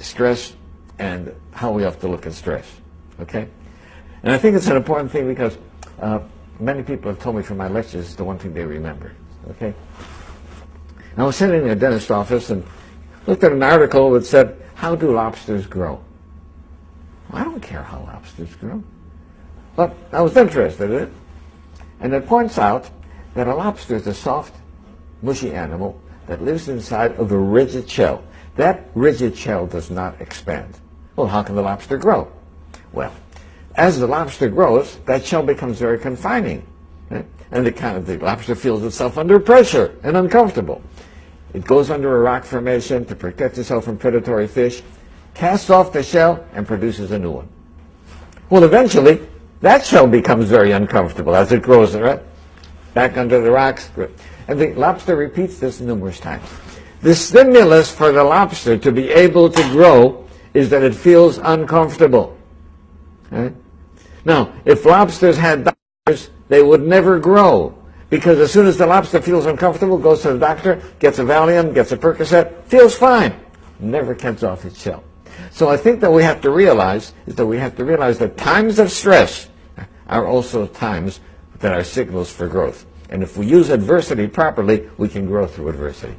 stress and how we have to look at stress. Okay? And I think it's an important thing because many people have told me from my lectures it's the one thing they remember. Okay? I was sitting in a dentist's office and looked at an article that said, "How do lobsters grow?" Well, I don't care how lobsters grow. But I was interested in it. And it points out that a lobster is a soft, mushy animal that lives inside of a rigid shell. That rigid shell does not expand. Well, how can the lobster grow? Well, as the lobster grows, that shell becomes very confining. Right? And the lobster feels itself under pressure and uncomfortable. It goes under a rock formation to protect itself from predatory fish, casts off the shell, and produces a new one. Well, eventually, that shell becomes very uncomfortable as it grows, right? Back under the rocks. And the lobster repeats this numerous times. The stimulus for the lobster to be able to grow is that it feels uncomfortable. Right? Now, if lobsters had doctors, they would never grow. Because as soon as the lobster feels uncomfortable, goes to the doctor, gets a Valium, gets a Percocet, feels fine. Never gets off its shell. So I think that we have to realize that times of stress are also times that are signals for growth. And if we use adversity properly, we can grow through adversity.